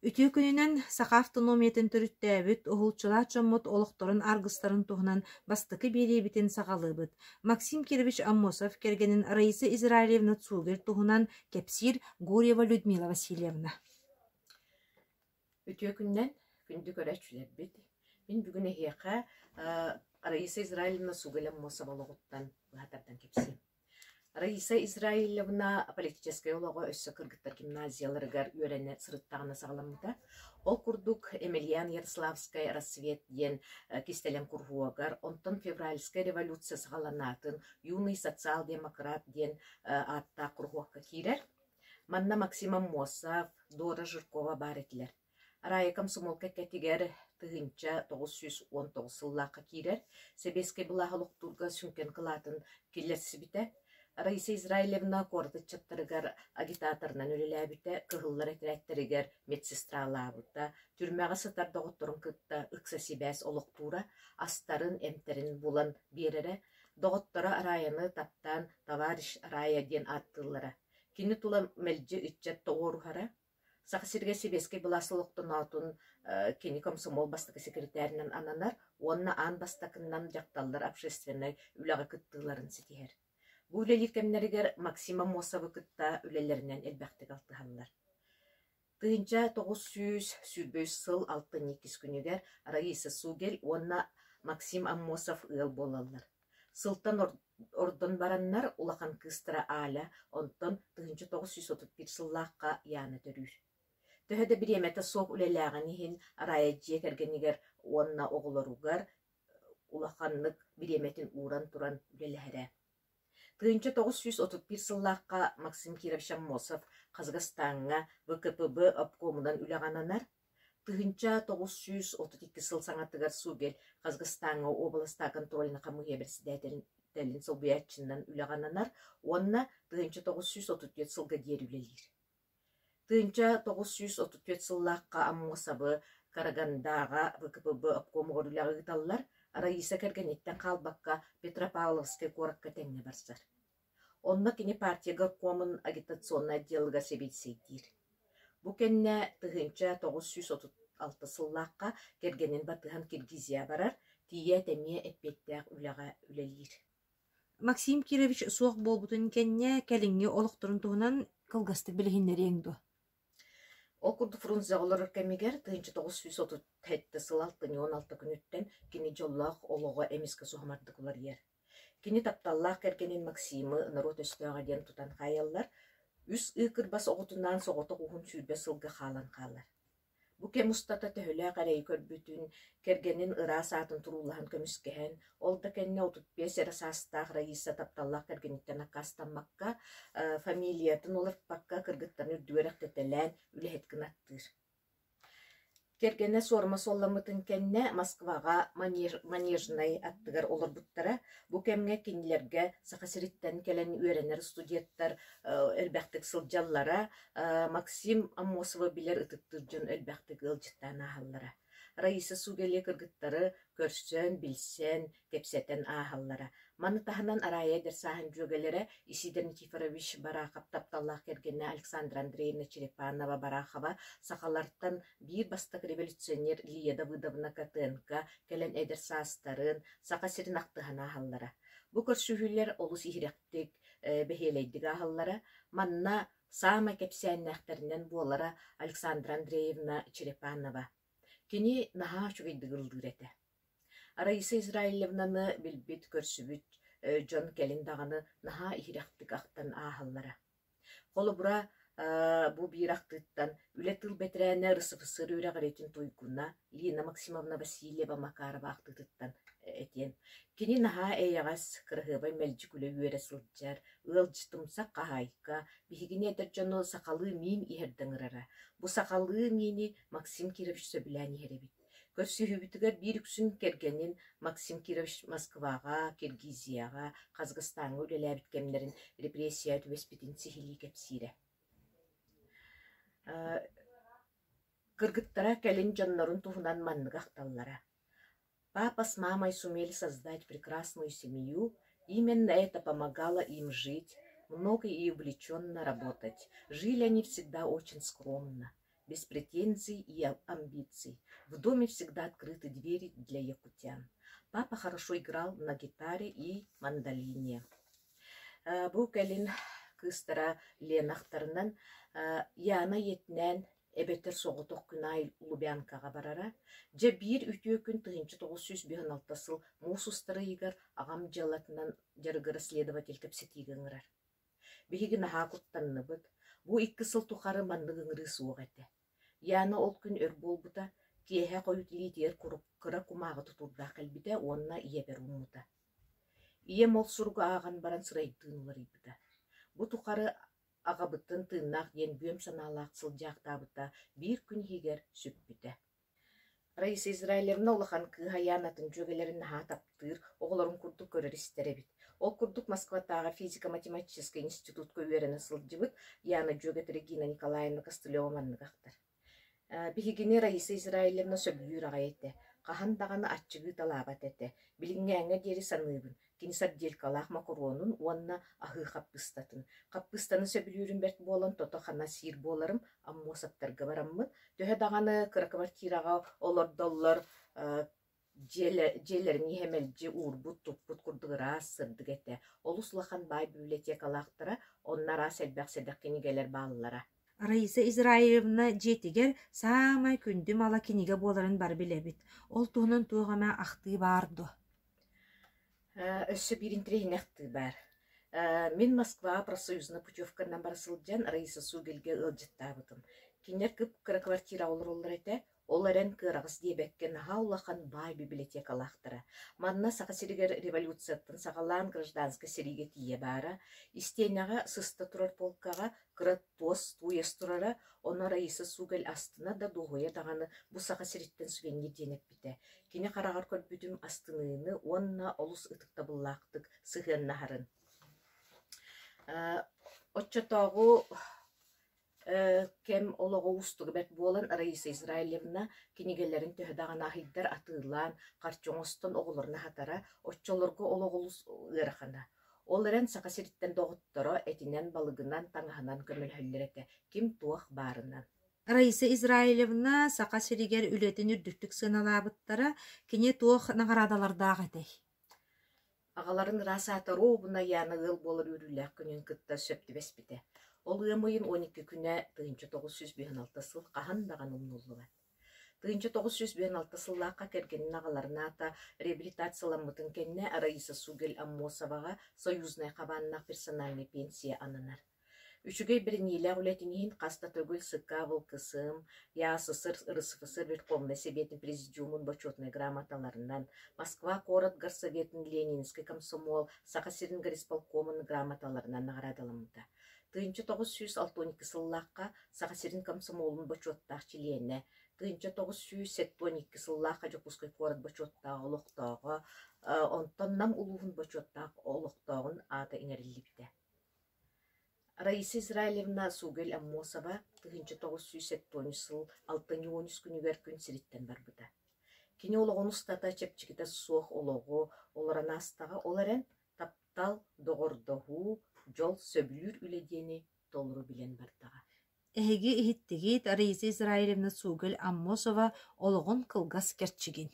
Ütü gününen saqaf tonometen төрүттәбит, ohulçular çammot олохторун аргыстарын туһунан бастыкы бириебитин саҕалыыбыт. Максим Кирович Аммосов кергенин Раиса Израилевна Цугер туһунан кепсир Гурьева Людмила Васильевна. Ütü günden gündü görәчүләрбит. Мин бүгүн эхиэхэ Раиса Израилевна Цугер Аммосов олоҕуттан быһатардан кепсим. Раиса Израилевна политическая олоҕо өссө кыргыттар гимназияларыгар үөрэнэ сырыттаҕына саҕаламмыта. Ол курдук Емельян Ярославская рассвет диэн кистелен кургуагар, онтон февральская революция саҕаланаатын юный социал-демократ диэн аатта кургуакка киирер. Манна Максим Аммосов, Дора Жиркова бар этилер. Арайы комсомолка кэтигер тыгынча 919 сыллааққа киирер. Себеске былаһылыктурга сүнкен кылаатын киллерсибите. Раиса Израилевна корды чаттарыгар агитаторнан өлеләбите, кыһыллар этирәттеригер медсестралаабыта, түрмәгә сытар доғотторун кытта ыксасибәс олоқтура, астарын эмтерин булан берере, доғоттора арайыны таптан товарищ арая ден аттыллара. Кини тула мэлжи итчат тоғорухара, сақсирге себеске быласылықтын атын кини комсомол бастықы секретаринан ананар, онна ан бастакыннан жақталлар общественный үләға кыттыларын сетихер. Бу үлелик кемнеригер Максим Аммосовы кытта үлелеринен элбәхтик алтыхаллар. Тыгынча 900 сыл 6-2 күнігер Раиса Сугел, онна Максим Аммосов ыл болалар. Сылтан ордон бараннар улахан кыстыра аля, онтон тыгынча 931 сыллаққа яны төрүр. Төһөдө бир эмете соқ үлеләғын ихин арая жекергенигер онна оғыларугар улаханнык бир эметин уран туран үлеләһәрә. Тыгынча 931 сыллаққа Максим Кирович Аммосов Казахстанга ВКПБ обкомунан үләғананар. Тыгынча 932 сыл саңатыгар Сугел Казахстанга областа контрольна камыге председателин Собиятчиннан үләғананар. Онна тыгынча 934 сылга дер үлелер. Тыгынча 934 сыллаққа Аммосовы Карагандага ВКПБ обкомугар үләғыталлар. Раиса кергенеттен қалбаққа Петропавловская коракка тәңне барсар. Онна кини партияга комын агитационный отделыга себетсейдир. Бу кенне тыгынча 936 сыллаққа кергенен батыхан Киргизия барар, тие тәмие эппеттәк үләға үлелир. Максим Кирович суақ болбутун кенне кәліңге олықтырын туһунан кылгастык билигиннери еңду. Ол курду Фрунзе олорор кемигер тыгынча 937 сыл 6-16 күнүттен кини жоллах олого эмиске сухамардыкылар ер. Кини тапталлах кергенин Максимы народ өстөөгө ден тутан хаяллар, үс ыкырбас огутунан согото кухун сүрбе сылга халан қалар. Бу кемустата төһөлө карай көрбүтүн кергенин ыра саатын турулахан көмүскehen, ол да кенне 35 эрасастах Раиса тапталлах кергениттен акастанмакка, фамилиятын оларпакка кыргыттан үрдүөректетелен үлеһеткин аттыр. Кергене сорма солламытын кенне Москвага манежнай аттыгар олорбуттара, бу кемге кинилерге сахасириттен келен үйренер студенттар элбәхтик сылжаллара Максим Аммосова билер ытыктыр жон элбәхтик ылжыттан ахаллара. Раиса Сугеле кыргыттары көрсен, билсен, кепсетен ахаллара. Маны тахынан арая дерсахан жөгелері Исидор Никифорович Барахов тапталлах кергенне Александра Андреевна Черепанова Барахова сақаларттан бир бастық революционер Лия Давыдовна Котенко келен эдерсастарын сақасырын ақтыхана ахаллара. Бу көрсүхүллер олус ихиректик бехелейдік ахаллара. Манна сама кепсияннахтарынан болара Александра Андреевна Черепанова. Кини наха чугайдыгылдыр эте. Раиса Израилевнаны билбит көрсүбүт жон келиндаганы наха ихирактык ақтан ахаллара. Қолы бұра бу бирактыттан үле тыл бетерәне рысыфысыр үрәгәретин туйкуна Лина Максимовна Васильева Макарова ақтыттан этен. Кини наха эягас кырыгыбай мэлжикуле үйәрә сылджар, ылжытымса қахайка, бихигине дәржону сақалы мин иһердіңірара. Бу сақалы мини Максим Кирович сөбілән иһеребит. Көрсүхүбүтүгөр бир күсүн кергенин Максим Кирович Москвага, Киргизияга, Казахстанга үлеләбит кемнерин репрессия түбеспитин сихили кепсире. Кыргыттара келин жоннорун туһунан манныга ақталлара. Папа с мамой сумели создать прекрасную семью, именно это помогало им жить, много и увлеченно работать. Жили они всегда очень скромно. без претензий и амбиций. В доме всегда открыты двери для якутян. Папа хорошо играл на гитаре и мандолине. Бу кэлин кыстара ленахтарынан яна етнен эбетер соғытық күнай Лубянкаға барара. Жа бир үтіө күн 1996 сыл мусустары игар ағам жалатынан жарыгыра следователь кепсетигіңірар. Бихиги наха куттанны бұд. Бу 2 сыл тухары манныгыңыры суық әті. Яна ол күн өр болбута, киэхэ қойут литер кыра кумағы тұтурда қалбіде, онна ие бер умута. Ие мол сурга аған баран сырайдың оларыйбыда. Бу тухары ағабыттын тыыннақ ен бөм саналақ сылжақтабыта бір күн хигер сөппіде. Раиса Израилевна улахан кыхаянатын жөгелерін наха таптыр, оғыларын күрдік көрер істері бит. Ол күрдік Москватағы физико-математический институт көверіні сылжыбыт, яны жөгет Регина Николаевна Костылева манныгақтар. Бихигіне Раиса Израилевна сөбүйір ағайетті. Қахандағаны атчығы талабат әті. Біліңгәңі дері саныбын. Кинисар делкалақ макаронун уанна ахы қаппыстатын. Қаппыстанын сөбілерін бәрт болан тото қана сир боларым, аммо саптарға бараммын. Төхе дағаны квартираға олар-доллар желерін ехемелжі урбут туппут күрдігіра сырдық әті. Олусылақан бай библиотекалақтыра, оннара сәлбәқ сәдәқ кенегелер балылара. Раиса Израилевна жетигер самай күндім ала кенеге боларын бар білебит. Ол туғынан туғама ақты барды. Өссі бірін трейін ақты бар. Мен Москва профсоюзына путевканнан барысылджан Раиса Сугелге ылжыттабытым. Кенер күп квартира олар әті, оларын кырағыз дебеккен хаулақан бай библиотекалақтыра. Манна сақасырігер революцияттың сағалан гражданска сериге тие бара, истеняға сысты тұрар полкаға кырат тос туес тұрара, оны Раиса Сугел астына да доғуя дағаны бұ сақасыреттен сүгенге денеп біті. Кене қарағар көрбүдім астыныны, онна олыс ұтықта бұллақтық сығын нахарын. Отчатағы кем олығы ұстығы бәт болан Раиса Израилевна кенегелерін төхедаған ахиддар атылан, қарчоңыстан оғылырына хатара, отчалырғы олығы ұлыс Оларын сақасыреттен доғыттыра әтінен балығынан таңағынан көмілхөллер әті, кем туақ барынан. Раиса Израилевна сақасырегер үлетін үрдіктік сыналабыттара кене туақ нағарадалардағы әтей. Ағаларын расатыру бұна яны ғыл болыр үріләк күнін күтті сөпті бәспіті. Ол ғымайын 12 күні 1956 сыл қағандаған ұмнулығы. 1956 сыллаққа кергенін ағаларына ата реабилитацияланмытын кенне Раиса Сугел Аммосоваға союзная қабанына персональный пенсия анынар. Үшігей бірінейлі ғулетінейін қаста төгіл сыққа вылқысым, ясысыр ырысыфысыр верховный советін президиумын почетный грамоталарынан, Москва город горсоветін Ленинский комсомол Сақасирин горисполкомын грамоталарынан нағарадалымыда. 1912 сыллаққа Сақасирин комсомолын почеттақ чилене, 1912 сыллаққа Жопускай город почеттағы олықтағы, онтаннам улуғын почеттақ олықтағын аты еңеріліпті. Раиса Израилевна Сугел Аммосова 1917 сыл 6-13 күнігер күн сиреттен бар бұда. Кене олығын ұстата чепчігіті соқ олығы, оларан астаға оларын таптал доғырдығы жол сөбілір үледені толыру білен бардыға. Эһиги иһиттигит Раиса Израилевна Сугел Аммосова олығын кылгас керчигин.